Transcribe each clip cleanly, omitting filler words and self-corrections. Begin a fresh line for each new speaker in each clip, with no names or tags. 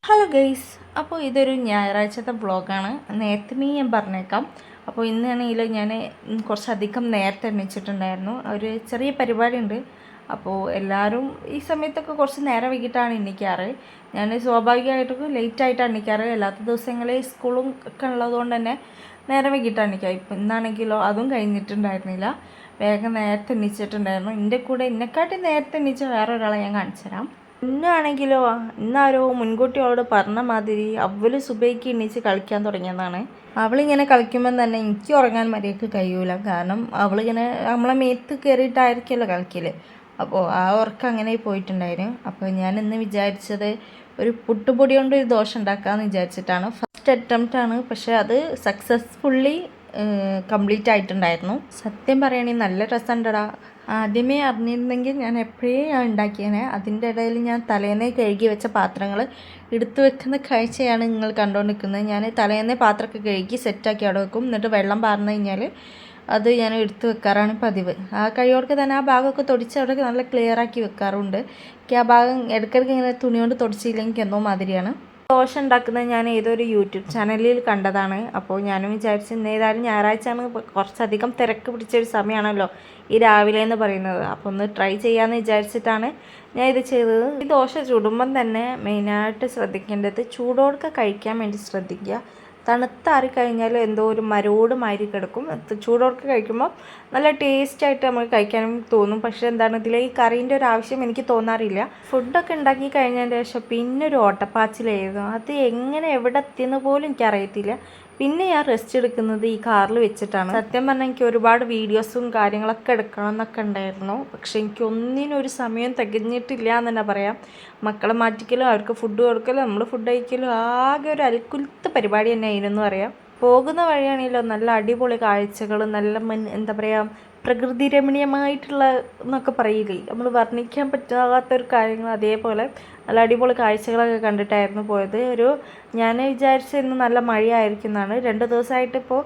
Hello guys, അപ്പോൾ ഇതൊരു ഞായറാഴ്ചത്തെ വ്ളോഗാണ്. നേരത്തെ ഞാൻ പറഞ്ഞേക്കാം. അപ്പോൾ ഇന്നാണെങ്കിൽ ഞാൻ കുറച്ചധികം നേരത്തെ എണീച്ചിട്ടുണ്ടായിരുന്നു. ഒരു ചെറിയ പരിപാടി ഉണ്ട്. അപ്പോൾ എല്ലാവരും ഈ സമയത്തൊക്കെ കുറച്ച് നേരം വൈകിട്ടാണ് എണീക്കാറ്. ഞാൻ സ്വാഭാവികമായിട്ടും ലേറ്റായിട്ടാണ് എണീക്കാറ്. അല്ലാത്ത ദിവസങ്ങളിൽ സ്കൂളും ഒക്കെ ഉള്ളതുകൊണ്ട് തന്നെ നേരം വൈകിട്ടാണ് എണീക്കുക. ഇപ്പം ഇന്നാണെങ്കിലോ അതും കഴിഞ്ഞിട്ടുണ്ടായിരുന്നില്ല. വേഗം നേരത്തെ എണീച്ചിട്ടുണ്ടായിരുന്നു. എൻ്റെ കൂടെ എന്നെക്കാട്ടി നേരത്തെ എണീച്ച വേറെ ഒരാളെ ഞാൻ കാണിച്ചു തരാം. ഇന്നാണെങ്കിലോ ഇന്നാരോ മുൻകൂട്ടി അവളോട് പറഞ്ഞ മാതിരി അവള് സുബൈക്ക് എണീച്ച് കളിക്കാൻ തുടങ്ങിയതാണ്. അവളിങ്ങനെ കളിക്കുമ്പം തന്നെ എനിക്ക് ഉറങ്ങാൻ മര്യാദക്ക് കഴിയൂല. കാരണം അവളിങ്ങനെ നമ്മളെ മേത്ത് കയറിയിട്ടായിരിക്കുമല്ലോ കളിക്കൽ. അപ്പോൾ ആ ഉറക്കം അങ്ങനെ പോയിട്ടുണ്ടായിരുന്നു. അപ്പോൾ ഞാൻ ഇന്ന് വിചാരിച്ചത് ഒരു പുട്ടുപൊടി കൊണ്ട് ഒരു ദോശ ഉണ്ടാക്കാമെന്ന് വിചാരിച്ചിട്ടാണ്. ഫസ്റ്റ് അറ്റംപ്റ്റ് ആണ്, പക്ഷേ അത് സക്സസ്ഫുള്ളി കംപ്ലീറ്റ് ആയിട്ടുണ്ടായിരുന്നു. സത്യം പറയുകയാണെങ്കിൽ നല്ല രസമുണ്ടടാ. ആദ്യമേ അറിഞ്ഞിരുന്നെങ്കിൽ ഞാൻ എപ്പോഴേ ഉണ്ടാക്കിയേനെ. അതിൻ്റെ ഇടയിൽ ഞാൻ തലേന്നേ കഴുകി വെച്ച പാത്രങ്ങൾ എടുത്തു വെക്കുന്ന കാഴ്ചയാണ് നിങ്ങൾ കണ്ടുകൊണ്ടിരിക്കുന്നത്. ഞാൻ തലേന്നേ പാത്രമൊക്കെ കഴുകി സെറ്റാക്കി അവിടെ വെക്കും. എന്നിട്ട് വെള്ളം പാർന്നു കഴിഞ്ഞാൽ അത് ഞാൻ എടുത്തു വെക്കാറാണ് പതിവ്. ആ കഴിയോടൊക്കെ തന്നെ ആ ഭാഗമൊക്കെ തുടച്ച് അവിടെ നല്ല ക്ലിയർ ആക്കി വെക്കാറുണ്ട്. എനിക്ക് ആ ഭാഗം ഇടയ്ക്കിടയ്ക്ക് ഇങ്ങനെ തുണി കൊണ്ട് തുടച്ചില്ലെങ്കിൽ എന്തോ മാതിരിയാണ്. ദോശ ഉണ്ടാക്കുന്നത് ഞാൻ ഏതൊരു യൂട്യൂബ് ചാനലിൽ കണ്ടതാണ്. അപ്പോൾ ഞാനും വിചാരിച്ചു ഇന്ന് ഏതായാലും ഞായറാഴ്ചയാണ്, കുറച്ചധികം തിരക്ക് പിടിച്ചൊരു സമയമാണല്ലോ ഈ രാവിലെ എന്ന് പറയുന്നത്. അപ്പോൾ ഒന്ന് ട്രൈ ചെയ്യാമെന്ന് വിചാരിച്ചിട്ടാണ് ഞാൻ ഇത് ചെയ്തത്. ഈ ദോശ ചുടുമ്പം തന്നെ മെയിനായിട്ട് ശ്രദ്ധിക്കേണ്ടത് ചൂടോടൊക്കെ കഴിക്കാൻ വേണ്ടി ശ്രദ്ധിക്കുക. തണുത്താറിക്കഴിഞ്ഞാൽ എന്തോ ഒരു മരോട് മാതിരി കിടക്കും. ചൂടോടൊക്കെ കഴിക്കുമ്പോൾ നല്ല ടേസ്റ്റായിട്ട് നമുക്ക് കഴിക്കാനും തോന്നും. പക്ഷേ എന്താണ് ഇതിൽ ഈ കറീൻ്റെ ഒരു ആവശ്യം എനിക്ക് തോന്നാറില്ല. ഫുഡൊക്കെ ഉണ്ടാക്കി കഴിഞ്ഞതിന് ശേഷം പിന്നെ ഒരു ഓട്ടപ്പാച്ചിലായിരുന്നു. അത് എങ്ങനെ എവിടെ എത്തിയെന്ന് പോലും എനിക്കറിയത്തില്ല. പിന്നെ ഞാൻ റെസ്റ്റ് എടുക്കുന്നത് ഈ കാറിൽ വെച്ചിട്ടാണ്. സത്യം പറഞ്ഞാൽ എനിക്ക് ഒരുപാട് വീഡിയോസും കാര്യങ്ങളൊക്കെ എടുക്കണം എന്നൊക്കെ ഉണ്ടായിരുന്നു. പക്ഷെ എനിക്ക് ഒന്നിനും ഒരു സമയം തികഞ്ഞിട്ടില്ല എന്ന് തന്നെ പറയാം. മക്കളെ മാറ്റിക്കലും അവർക്ക് ഫുഡ് കൊടുക്കലും നമ്മൾ ഫുഡ് കഴിക്കലും ആകെ ഒരു അൽക്കുലത്ത് പരിപാടി തന്നെ ആയിരുന്നു പറയാം. പോകുന്ന വഴിയാണെങ്കിലോ നല്ല അടിപൊളി കാഴ്ചകൾ, നല്ല എന്താ പറയുക, പ്രകൃതി രമണീയമായിട്ടുള്ള എന്നൊക്കെ പറയില്ലേ, നമ്മൾ വർണ്ണിക്കാൻ പറ്റാത്തൊരു കാര്യങ്ങൾ, അതേപോലെ നല്ല അടിപൊളി കാഴ്ചകളൊക്കെ കണ്ടിട്ടായിരുന്നു പോയത്. ഞാൻ വിചാരിച്ച ഇന്ന് നല്ല മഴയായിരിക്കും എന്നാണ്. 2 ദിവസമായിട്ട് ഇപ്പോൾ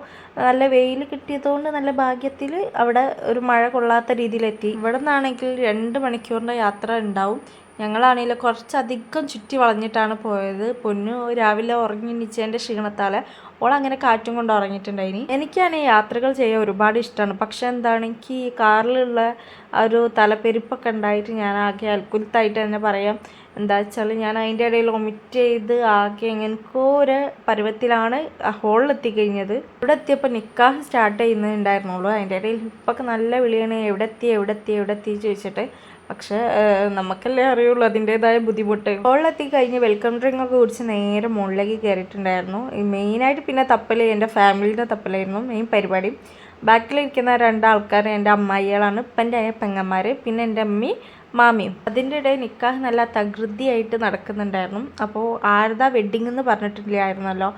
നല്ല വെയിൽ കിട്ടിയതുകൊണ്ട് നല്ല ഭാഗ്യത്തിൽ അവിടെ ഒരു മഴ കൊള്ളാത്ത രീതിയിലെത്തി. ഇവിടെ നിന്നാണെങ്കിൽ 2 മണിക്കൂറിൻ്റെ യാത്ര ഉണ്ടാവും. ഞങ്ങളാണെങ്കിൽ കുറച്ചധികം ചുറ്റി വളഞ്ഞിട്ടാണ് പോയത്. പൊന്നു രാവിലെ ഉറങ്ങി എണീച്ചതിൻ്റെ ക്ഷീണത്താൽ ഓളങ്ങനെ കാറ്റും കൊണ്ട് ഉറങ്ങിയിട്ടുണ്ടായിനി. എനിക്കാണെങ്കിൽ യാത്രകൾ ചെയ്യാൻ ഒരുപാട് ഇഷ്ടമാണ്. പക്ഷെ എന്താണ്, എനിക്ക് ഈ കാറിലുള്ള ആ ഒരു തലപ്പെരിപ്പൊക്കെ ഉണ്ടായിട്ട് ഞാൻ ആകെ അൽക്കുലത്തായിട്ട് തന്നെ പറയാം. എന്താ വെച്ചാൽ ഞാൻ അതിൻ്റെ ഇടയിൽ ഒമിറ്റ് ചെയ്ത് ആകെ എങ്ങനെക്കോ ഒരു പരുവത്തിലാണ് ഹോളിലെത്തിക്കഴിഞ്ഞത്. ഇവിടെ എത്തിയപ്പോൾ നിക്കാഹ് സ്റ്റാർട്ട് ചെയ്യുന്നുണ്ടായിരുന്നുള്ളൂ. അതിൻ്റെ ഇടയിൽ ഇപ്പൊക്കെ നല്ല വിളിയാണ്, എവിടെ എത്തി ചോദിച്ചിട്ട്. പക്ഷേ നമുക്കല്ലേ അറിയുള്ളൂ അതിൻ്റേതായ ബുദ്ധിമുട്ട്. ഹോളിലെത്തി കഴിഞ്ഞ് വെൽക്കം ഡ്രിങ്ക് ഒക്കെ കുടിച്ച് നേരെ മുകളിലേക്ക് കയറിയിട്ടുണ്ടായിരുന്നു. മെയിനായിട്ട് പിന്നെ തപ്പൽ എൻ്റെ ഫാമിലിൻ്റെ തപ്പലായിരുന്നു മെയിൻ പരിപാടി. ബാക്കിലിരിക്കുന്ന 2 ആൾക്കാർ എൻ്റെ അമ്മായികളാണ്, ഇപ്പം എൻ്റെ പെങ്ങന്മാർ, പിന്നെ എൻ്റെ അമ്മയും മാമിയും. അതിൻ്റെ ഇടയിൽ നിക്കാഹ് നല്ല തകൃതിയായിട്ട് നടക്കുന്നുണ്ടായിരുന്നു. അപ്പോൾ ആരതാ വെഡ്ഡിങ് എന്ന് പറഞ്ഞിട്ടില്ലായിരുന്നല്ലോ.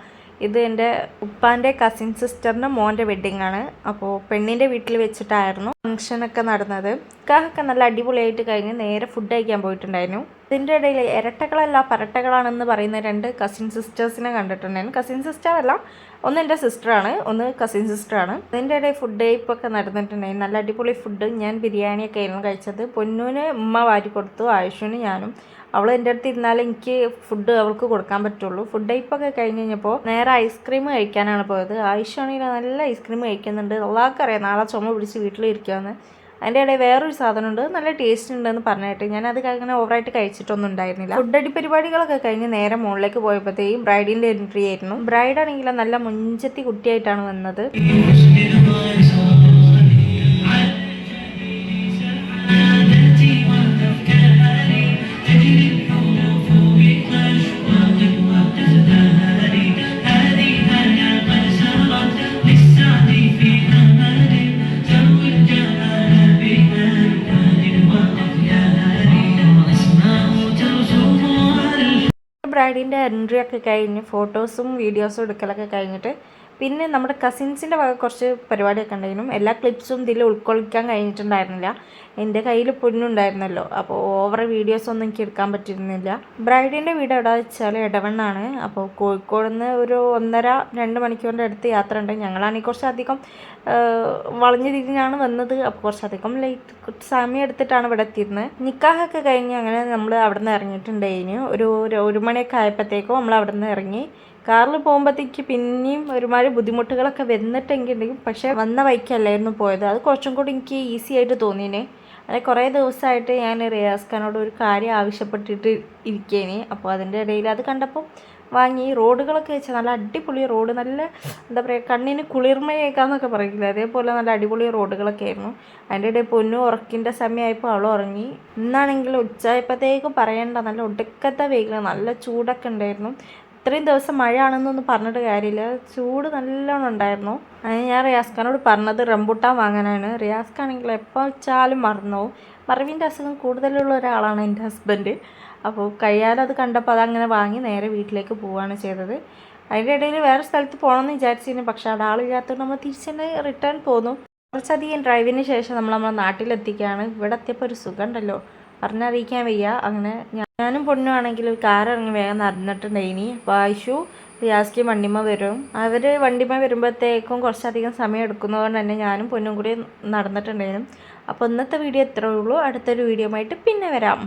ഇത് എൻ്റെ ഉപ്പാൻ്റെ കസിൻ സിസ്റ്ററിൻ്റെ മോൻ്റെ വെഡ്ഡിങ് ആണ്. അപ്പോൾ പെണ്ണിൻ്റെ വീട്ടിൽ വെച്ചിട്ടായിരുന്നു ഫംഗ്ഷനൊക്കെ നടന്നത്. നിക്കാഹൊക്കെ നല്ല അടിപൊളിയായിട്ട് കഴിഞ്ഞ് നേരെ ഫുഡ് കഴിക്കാൻ പോയിട്ടുണ്ടായിരുന്നു. ഇതിൻ്റെ ഇടയിൽ ഇരട്ടകളല്ല പരട്ടകളാണെന്ന് പറയുന്ന 2 കസിൻ സിസ്റ്റേഴ്സിനെ കണ്ടിട്ടുണ്ടായിരുന്നു. കസിൻ സിസ്റ്റർ അല്ല, ഒന്ന് എൻ്റെ സിസ്റ്ററാണ്, ഒന്ന് കസിൻ സിസ്റ്ററാണ്. അതിൻ്റെ ഇടയിൽ ഫുഡ് കഴിപ്പൊക്കെ നടന്നിട്ടുണ്ടായിരുന്നു. നല്ല അടിപൊളി ഫുഡ്. ഞാൻ ബിരിയാണിയൊക്കെ ആയിരുന്നു കഴിച്ചത്. പൊന്നൂന് ഉമ്മ വാരി കൊടുത്തു, ആയുഷുവിന് ഞാനും. അവൾ എൻ്റെ അടുത്ത് ഇരുന്നാലേ എനിക്ക് ഫുഡ് അവൾക്ക് കൊടുക്കാൻ പറ്റുള്ളൂ. ഫുഡ് കഴിപ്പൊക്കെ കഴിഞ്ഞ് കഴിഞ്ഞപ്പോൾ നേരെ ഐസ്ക്രീം കഴിക്കാനാണ് പോയത്. ആയുഷാണെങ്കിൽ നല്ല ഐസ്ക്രീം കഴിക്കുന്നുണ്ട്. അള്ളാഹ്ക്കറിയാം നാളെ ചുമ പിടിച്ച് വീട്ടിലിരിക്കുകയെന്ന്. അതിൻ്റെ ഇടയിൽ വേറൊരു സാധനമുണ്ട്, നല്ല ടേസ്റ്റ് ഉണ്ടെന്ന് പറഞ്ഞിട്ട് ഞാനത് അങ്ങനെ ഓവറായിട്ട് കഴിച്ചിട്ടൊന്നും ഉണ്ടായിരുന്നില്ല. ഫുഡ് അടി പരിപാടികളൊക്കെ കഴിഞ്ഞ് നേരെ മുകളിലേക്ക് പോയപ്പോഴത്തേക്കും ബ്രൈഡിൻ്റെ എൻട്രി ആയിരുന്നു. ബ്രൈഡാണെങ്കിൽ നല്ല മുഞ്ചത്തി കുട്ടിയായിട്ടാണ് വന്നത്. ബ്രൈഡിൻ്റെ എൻട്രി ഒക്കെ കഴിഞ്ഞ് ഫോട്ടോസും വീഡിയോസും എടുക്കലൊക്കെ കഴിഞ്ഞിട്ട് പിന്നെ നമ്മുടെ കസിൻസിൻ്റെ വക കുറച്ച് പരിപാടിയൊക്കെ ഉണ്ടായിരുന്നു. എല്ലാ ക്ലിപ്സും ഇതിൽ ഉൾക്കൊള്ളിക്കാൻ കഴിഞ്ഞിട്ടുണ്ടായിരുന്നില്ല. എൻ്റെ കയ്യിൽ പൊന്നുണ്ടായിരുന്നല്ലോ, അപ്പോൾ ഓവർ വീഡിയോസൊന്നും എനിക്ക് എടുക്കാൻ പറ്റിയിരുന്നില്ല. ബ്രൈഡിൻ്റെ വീട് എവിടെ വെച്ചാൽ ഇടവണ്ണാണ്. അപ്പോൾ കോഴിക്കോട് നിന്ന് ഒരു 1.5-2 മണിക്കൂറിൻ്റെ അടുത്ത് യാത്ര ഉണ്ട്. ഞങ്ങളാണെങ്കിൽ കുറച്ചധികം വളഞ്ഞു തിരിഞ്ഞാണ് വന്നത്. അപ്പോൾ കുറച്ചധികം ലേറ്റ് സമയം എടുത്തിട്ടാണ് ഇവിടെ എത്തിയിരുന്നത്. നിക്കാഹൊക്കെ കഴിഞ്ഞ് അങ്ങനെ നമ്മൾ അവിടെ നിന്ന് ഇറങ്ങിയിട്ടുണ്ടായിന്. ഒരു 1 മണിയൊക്കെ ആയപ്പോഴത്തേക്കും നമ്മൾ അവിടെ നിന്ന് ഇറങ്ങി. കാറിൽ പോകുമ്പോഴത്തേക്ക് പിന്നെയും ഒരുമാതിരി ബുദ്ധിമുട്ടുകളൊക്കെ വന്നിട്ടെങ്കിലും, പക്ഷേ വന്ന വഴിക്കല്ലായിരുന്നു പോയത്. അത് കുറച്ചും കൂടി എനിക്ക് ഈസി ആയിട്ട് തോന്നിയേനെ. അങ്ങനെ കുറേ ദിവസമായിട്ട് ഞാൻ റിയാസ് ഖാനോട് ഒരു കാര്യം ആവശ്യപ്പെട്ടിട്ട് ഇരിക്കേനെ. അപ്പോൾ അതിൻ്റെ ഇടയിൽ അത് കണ്ടപ്പോൾ വാങ്ങി. റോഡുകളൊക്കെ വെച്ചാൽ നല്ല അടിപൊളി റോഡ്, നല്ല എന്താ പറയുക, കണ്ണിന് കുളിർമയേക്കാന്നൊക്കെ പറയില്ല, അതേപോലെ നല്ല അടിപൊളി റോഡുകളൊക്കെ ആയിരുന്നു. അതിൻ്റെ ഇടയിൽ പൊന്നു ഉറക്കിൻ്റെ സമയമായപ്പോൾ അവൾ ഉറങ്ങി. ഇന്നാണെങ്കിൽ ഉച്ചയായപ്പോഴത്തേക്കും പറയേണ്ട നല്ല ഒടുക്കത്തെ വെയിൽ, നല്ല ചൂടൊക്കെ ഉണ്ടായിരുന്നു. ഇത്രയും ദിവസം മഴയാണെന്നൊന്നും പറഞ്ഞിട്ട് കാര്യമില്ല, ചൂട് നല്ലോണം ഉണ്ടായിരുന്നു. അതിന് ഞാൻ റിയാസ് ഖാനോട് പറഞ്ഞത് റംബൂട്ടാൻ വാങ്ങാനാണ്. റിയാസ് ഖാണെങ്കിൽ എപ്പോൾ വെച്ചാലും മറന്നുപോകും. മറവിൻ്റെ അസുഖം കൂടുതലുള്ള ഒരാളാണ് എൻ്റെ ഹസ്ബൻഡ്. അപ്പോൾ കഴിയാതെ കണ്ടപ്പോൾ അതങ്ങനെ വാങ്ങി നേരെ വീട്ടിലേക്ക് പോവുകയാണ് ചെയ്തത്. അതിൻ്റെ ഇടയിൽ വേറെ സ്ഥലത്ത് പോകണമെന്ന് വിചാരിച്ചിരുന്നു, പക്ഷേ അവിടെ ആളില്ലാത്തതുകൊണ്ട് നമ്മൾ തിരിച്ചെന്നെ റിട്ടേൺ പോന്നു. കുറച്ചധികം ഡ്രൈവിന് ശേഷം നമ്മളെ നാട്ടിലെത്തിക്കുകയാണ്. ഇവിടെ എത്തിയപ്പോൾ ഒരു സുഖം ഉണ്ടല്ലോ, പറഞ്ഞറിയിക്കാൻ വയ്യ. അങ്ങനെ ഞാനും പൊണ്ണുമാണെങ്കിൽ കാർ ഇറങ്ങി വേഗം നടന്നിട്ടുണ്ടായിനി. അപ്പോൾ ആയിഷു റിയാസ്ക്ക് വണ്ടിമ്മ വരും. അവർ വണ്ടിമ്മ വരുമ്പോഴത്തേക്കും കുറച്ചധികം സമയം എടുക്കുന്നതുകൊണ്ട് തന്നെ ഞാനും പൊന്നും കൂടി നടന്നിട്ടുണ്ടായിരുന്നു. അപ്പോൾ ഇന്നത്തെ വീഡിയോ ഇത്രയേ ഉള്ളൂ. അടുത്തൊരു വീഡിയോ ആയിട്ട് പിന്നെ വരാം.